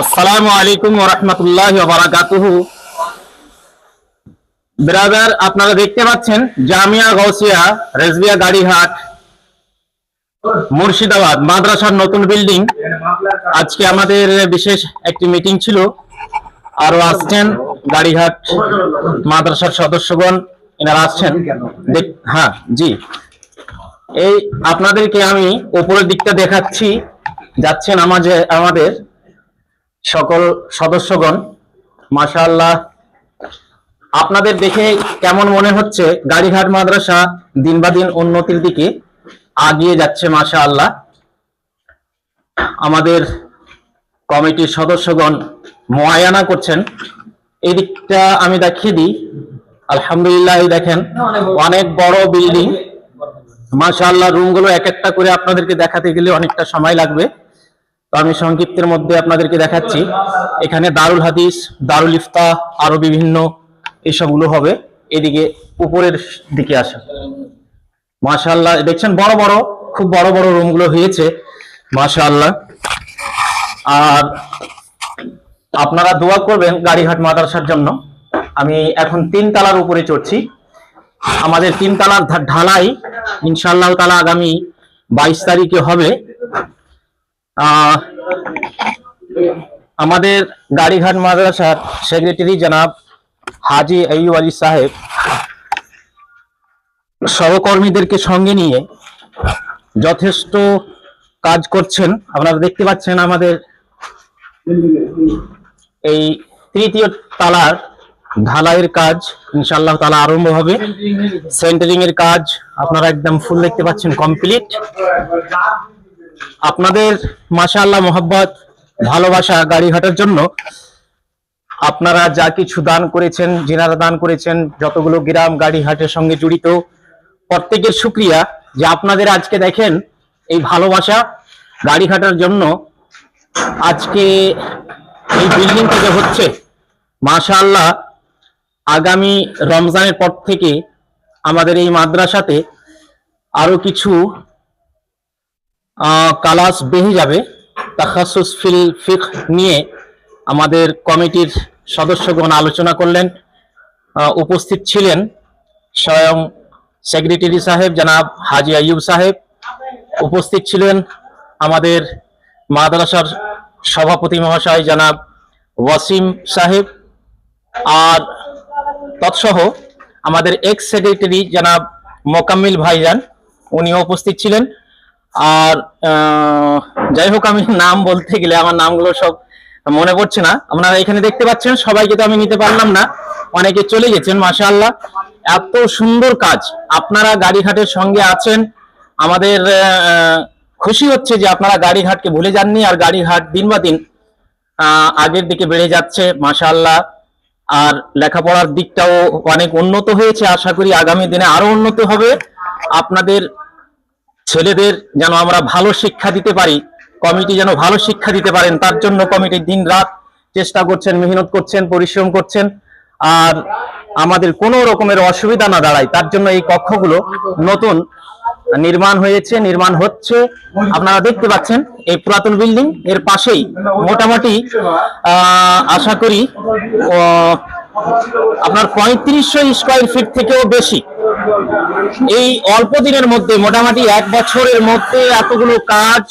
আসসালামু আলাইকুম ওয়া রাহমাতুল্লাহি ওয়া বারাকাতুহু। ব্রাদার, আপনারা দেখতে পাচ্ছেন জামিয়া গাউসিয়া রেজবিয়া গাড়িহাট মুর্শিদাবাদ মাদ্রাসার নতুন বিল্ডিং। আজকে আমাদের বিশেষ একটি মিটিং ছিল, আরো আসছেন গাড়িহাট মাদ্রাসার সদস্যগণ, এনারা আসছেন। হ্যাঁ জি, এই আপনাদেরকে আমি উপরের দিকটা দেখাচ্ছি, যাচ্ছেন আমাদের সকল সদস্যগণ। মাশাআল্লাহ, আপনাদের দেখে কেমন মনে হচ্ছে গাড়িঘাট মাদ্রাসা দিন বা দিন উন্নতির দিকে আগিয়ে যাচ্ছে। মাশাআল্লাহ, আমাদের কমিটির সদস্যগণ মুআয়ানা করছেন। এই দিকটা আমি দেখিয়ে দিই। আলহামদুলিল্লাহ, এই দেখেন অনেক বড় বিল্ডিং। মাশাআল্লাহ, রুমগুলো এক একটা করে আপনাদেরকে দেখাতে গেলে অনেকটা সময় লাগবে, তো আমি সংক্ষিপ্তের মধ্যে আপনাদেরকে দেখাচ্ছি। এখানে দারুল হাদিস, দারুল ইফতা, আরো বিভিন্ন এইসবগুলো হবে। এদিকে উপরের দিকে আসা, মাশাআল্লাহ দেখছেন বড় বড়, খুব বড় বড় রুমগুলো হয়েছে মাশাআল্লাহ। আর আপনারা দোয়া করবেন গাড়িঘাট মাদ্রাসার জন্য। আমি এখন 3 তলার উপরে চড়ছি। আমাদের 3 তলার ঢালাই ইনশাআল্লাহ তাআলা আগামী 22 তারিখে হবে। আমাদের গাড়িঘাট মাদ্রাসার সেক্রেটারি জনাব হাজি আইয়ুব আলী সাহেব সহকর্মীদেরকে সঙ্গে নিয়ে যথেষ্ট কাজ করছেন। আপনারা দেখতে পাচ্ছেন আমাদের এই 3য় তলার ঢালাইয়ের কাজ ইনশাআল্লাহ তাআলা আরম্ভ হবে। সেন্টারিং এর কাজ আপনারা একদম ফুল দেখতে পাচ্ছেন, কমপ্লিট। আপনাদের মাশাআল্লাহ মোহাব্বত, ভালোবাসা গাড়িঘাটের জন্য আপনারা যা কিছু দান করেছেন, যিনারা দান করেছেন, যতগুলো গ্রাম গাড়িঘাটের সঙ্গে জড়িত, প্রত্যেকের শুকরিয়া যে আপনাদের আজকে দেখেন এই ভালোবাসা গাড়িঘাটের জন্য আজকে এই বিল্ডিং থেকে হচ্ছে। মাশাআল্লাহ, আগামী রমজানের পর থেকে আমাদের এই মাদ্রাসাতে আরো কিছু ক্লাস বেড়ে যাবে। তাখাসুস ফিল ফিকহ নিয়ে আমাদের কমিটির সদস্যগণ আলোচনা করলেন। উপস্থিত ছিলেন স্বয়ং সেক্রেটারি সাহেব জনাব হাজি আইয়ুব সাহেব, উপস্থিত ছিলেন আমাদের মাদ্রাসার সভাপতি মহাশয় জনাব ওয়াসিম সাহেব, আর তৎসহ আমাদের এক্স সেক্রেটারি জনাব মোকাম্মিল ভাইজান, উনিও উপস্থিত ছিলেন। আর যাই হোক, আমি নাম বলতে গেলে আমার নামগুলো সব মনে পড়ছে না। আপনারা এখানে দেখতে পাচ্ছেন, সবাইকে তো আমি নিতে পারলাম না, অনেকে চলে গেছেন। মাশাআল্লাহ, এত সুন্দর কাজ, আপনারা গাড়িঘাটের সঙ্গে আছেন। আমাদের খুশি হচ্ছে যে আপনারা গাড়িঘাটকে ভুলে যাননি, আর গাড়িঘাট দিন বা দিন আগের দিকে বেড়ে যাচ্ছে মাশাআল্লাহ। আর লেখাপড়ার দিকটাও অনেক উন্নত হয়েছে, আশা করি আগামী দিনে আরো উন্নত হবে। আপনাদের ছেলেদের যেন আমরা ভালো শিক্ষা দিতে পারি, কমিটি যেন ভালো শিক্ষা দিতে পারেন, তার জন্য কমিটি দিন রাত চেষ্টা করছেন, মেহনত করছেন, পরিশ্রম করছেন। আর আমাদের কোনো রকমের অসুবিধা না দাঁড়ায়, তার জন্য এই কক্ষগুলো নতুন নির্মাণ হয়েছে, নির্মাণ হচ্ছে। আপনারা দেখতে পাচ্ছেন এই পুরাতন বিল্ডিং এর পাশেই মোটামুটি আশা করি আপনার 3500 স্কয়ার ফিট থেকেও বেশি এই অল্প দিনের মধ্যে, মোটামুটি 1 বছরের মধ্যে এতগুলো কাজ,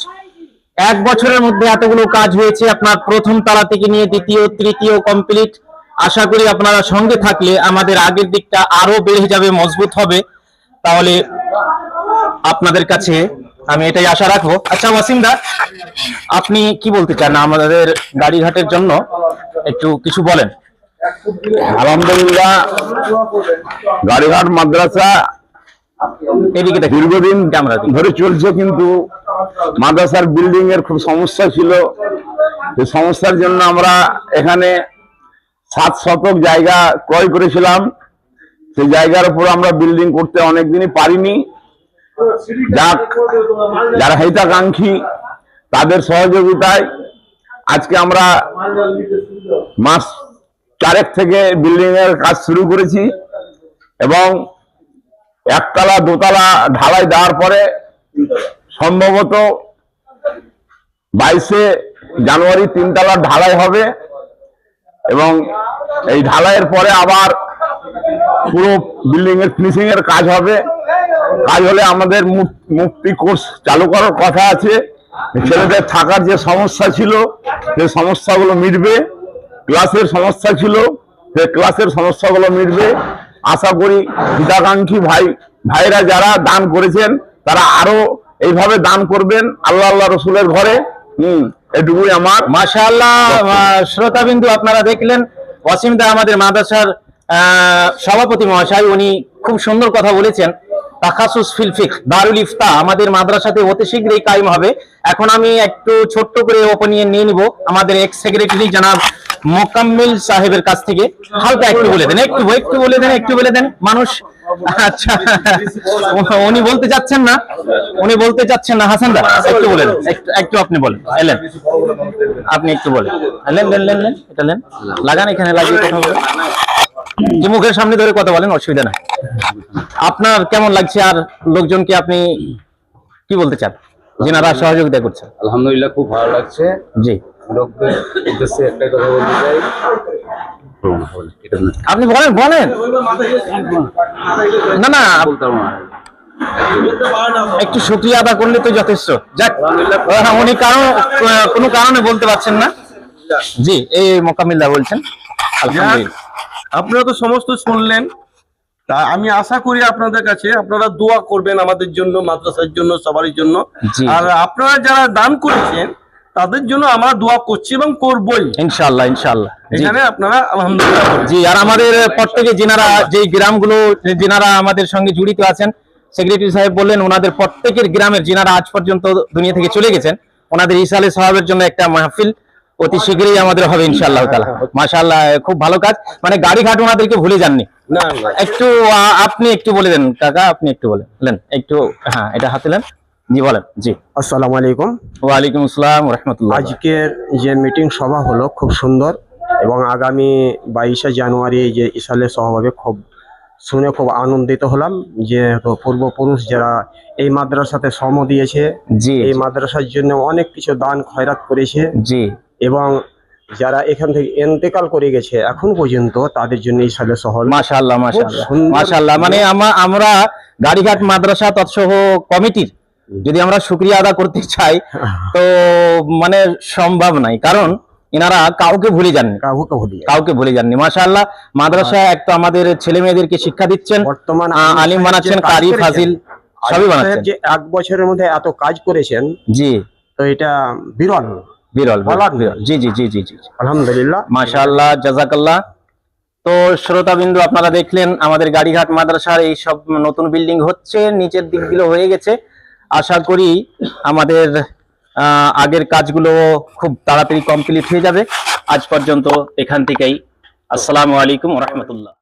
1 বছরের মধ্যে এতগুলো কাজ হয়েছে। আপনার প্রথম তলা থেকে নিয়ে দ্বিতীয়, তৃতীয় কমপ্লিট। আশা করি আপনারা সঙ্গে থাকলে আমাদের আগের দিকটা আরো বেড়ে যাবে, মজবুত হবে। তাহলে আপনাদের কাছে আমি এটাই আশা রাখবো। আচ্ছা ওয়াসিম দা, আপনি কি বলতে চান আমাদের গাড়িঘাটের জন্য? একটু কিছু বলেন। আলহামদুলিল্লাহ, গাড়িঘাট মাদ্রাসা এদিকে দীর্ঘদিন ধরে চলছে, কিন্তু মাদ্রাসার বিল্ডিং এর খুব সমস্যা ছিল। এই সমস্যার জন্য আমরা এখানে 7 শতক জায়গা ক্রয় করেছিলাম। সেই জায়গার উপর আমরা বিল্ডিং করতে অনেকদিনই পারিনি। যারা হিতাকাঙ্ক্ষী তাদের সহযোগিতায় আজকে আমরা মাস 4 থেকে বিল্ডিং এর কাজ শুরু করেছি, এবং 1 তলা 2 তলা ঢালাই দেওয়ার পরে সম্ভবত 22 জানুয়ারি 3 তলার ঢালাই হবে এবং এই ঢালাইয়ের পরে আবার পুরো বিল্ডিং এর ফিনিশিং এর কাজ হবে। কাজ হলে আমাদের মুক্তি কোর্স চালু করার কথা আছে। ছেলেদের থাকার যে সমস্যা ছিল সেই সমস্যাগুলো মিটবে, ক্লাসের সমস্যা ছিল সেই ক্লাসের সমস্যাগুলো মিটবে। আশা করি হিতাকাঙ্ক্ষী ভাইরা যারা দান করেছেন তারা আরো এইভাবে দান করবেন আল্লাহ রসুলের ঘরে। এটুকুই আমার। মাশাআল্লাহ। শ্রোতাবিন্দু, আপনারা দেখলেন ওয়াসিম দা আমাদের মাদ্রাসার সভাপতি মহাশয়, উনি খুব সুন্দর কথা বলেছেন। তাখাসুস ফিল ফিকহ দারুল ইফতা আমাদের মাদ্রাসাতে অতি শীঘ্রই কায়েম হবে। এখন আমি একটু ছোট্ট করে ওপেনিয়ন নিয়ে নিব আমাদের এক্স সেক্রেটারি জনাব মোকাম্মিল সাহেবের কাছ থেকে। হালকা একটু বলে দেন, একটু বলে দেন মানুষ। আচ্ছা, উনি বলতে চাচ্ছেন না। হাসান দা একটু বলে দেন, একটু আপনি বলেন। এলেন আপনি একটু বলেন। লেন এটা লেন, লাগান, এখানে লাগিয়ে কথা বলেন। যে মুখের সামনে ধরে কথা বলেন, অসুবিধা নাই। আপনার কেমন লাগছে আর লোকজনকে আপনি কি বলতে চান যিনারা সহযোগিতা করছেন? আলহামদুলিল্লাহ, খুব ভালো লাগছে। জি, লোকদের উদ্দেশ্যে একটাই কথা বলতে চাই, আপনি বলেন। না একটু শুকরিয়া আদা করলে তো যথেষ্ট। যাক, উনি কোনো কারণে বলতে পারছেন না। জি, এই মোকাম্মিল্লাহ বলছেন। আলহামদুলিল্লাহ, আপনারা তো সমস্ত শুনলেন। তা আমি আশা করি আপনাদের কাছে আপনারা দোয়া করবেন আমাদের জন্য, মাদ্রাসার জন্য, সবারই জন্য। জি। আর আপনারা যারা দান করেছেন তাদের জন্য আমরা দোয়া করছি এবং করবই ইনশাআল্লাহ। জি। এখানে আপনারা আলহামদুলিল্লাহ বলুন। জি, আর আমাদের প্রত্যেকে যে গ্রামগুলো যিনারা আমাদের সঙ্গে জড়িত আছেন, সেক্রেটারি সাহেব বললেন ওনাদের প্রত্যেকের গ্রামের যিনারা আজ পর্যন্ত দুনিয়া থেকে চলে গেছেন, ওনাদের ইসালে সাহাবের জন্য একটা মাহফিল অতি শীঘ্রই আমাদের হবে ইনশাআল্লাহ তাআলা। মাশাআল্লাহ, খুব ভালো কাজ। মানে গাড়িঘাট ওনাদেরকে ভুলে যাননি। না, একটু আপনি একটু বলে দেন কাকা, আপনি একটু বলেন একটু। হ্যাঁ, এটা হাতে নেন। জি বলেন। জি, আসসালামু আলাইকুম। ওয়ালাইকুম আসসালাম ওয়া রাহমাতুল্লাহ। আজকের যে মিটিং সভা হলো খুব সুন্দর এবং আগামী 22শে জানুয়ারি যে ইসালে সভা হবে, শুনে খুব আনন্দিত হলাম যে পূর্বপুরুষ যারা এই মাদ্রাসাতে শ্রম দিয়েছে, জি, এই মাদ্রাসার জন্য অনেক কিছু দান খয়রাত করেছে জি, এবং যারা এখান থেকে ইন্তেকাল করে গেছে এখন পর্যন্ত তাদের জন্য ইসালে সভা হলো। মাশাআল্লাহ। সুন্দর। মাশাআল্লাহ, মানে আমরা গাড়িঘাট মাদ্রাসা তৎসহ কমিটির যদি আমরা শুকরিয়া আদা করতে চাই তো মানে সম্ভব নাই, কারণ এনারা কাউকে ভুলে যাননি। মাশাআল্লাহ, মাদ্রাসা এক তো আমাদের ছেলে মেয়েদেরকে শিক্ষা দিচ্ছেন, বর্তমান আলিম বানাচ্ছেন, কারি ফাজিল সবই বানাচ্ছেন। যে 1 বছরের মধ্যে এত কাজ করেছেন, জি, তো এটা বিরল। জি। আলহামদুলিল্লাহ, মাশাআল্লাহ, জাযাকাল্লাহ। তো শ্রোতাবিন্দু, আপনারা দেখলেন আমাদের গাড়িঘাট মাদ্রাসার এই সব নতুন বিল্ডিং হচ্ছে, নিচের দিকগুলো হয়ে গেছে। আশা করি আমাদের আগের কাজগুলো খুব তাড়াতাড়ি কমপ্লিট হয়ে যাবে। আজ পর্যন্ত এখান থেকেই। আসসালামু আলাইকুম ওয়া রাহমাতুল্লাহ।